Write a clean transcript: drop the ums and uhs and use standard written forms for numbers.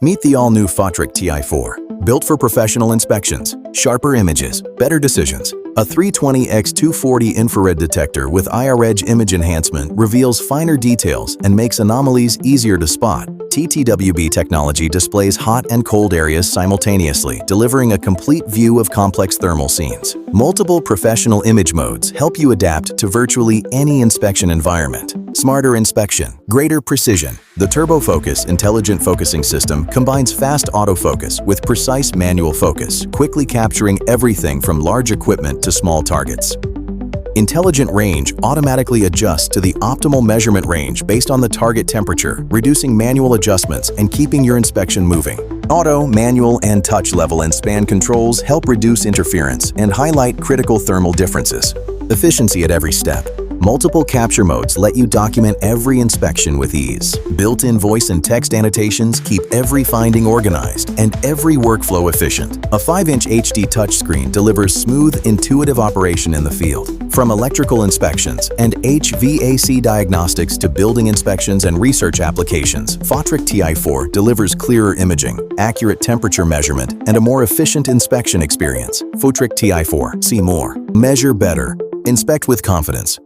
Meet the all-new FOTRIC Ti4, built for professional inspections, sharper images, better decisions. A 320x240 infrared detector with IR-Edge image enhancement reveals finer details and makes anomalies easier to spot. TTWB technology displays hot and cold areas simultaneously, delivering a complete view of complex thermal scenes. Multiple professional image modes help you adapt to virtually any inspection environment. Smarter inspection, greater precision. The TurboFocus intelligent focusing system combines fast autofocus with precise manual focus, quickly capturing everything from large equipment to small targets. Intelligent range automatically adjusts to the optimal measurement range based on the target temperature, reducing manual adjustments and keeping your inspection moving. Auto, manual, and touch level and span controls help reduce interference and highlight critical thermal differences. Efficiency at every step. Multiple capture modes let you document every inspection with ease. Built-in voice and text annotations keep every finding organized and every workflow efficient. A 5-inch HD touchscreen delivers smooth, intuitive operation in the field. From electrical inspections and HVAC diagnostics to building inspections and research applications, FOTRIC Ti4 delivers clearer imaging, accurate temperature measurement, and a more efficient inspection experience. FOTRIC Ti4. See more. Measure better. Inspect with confidence.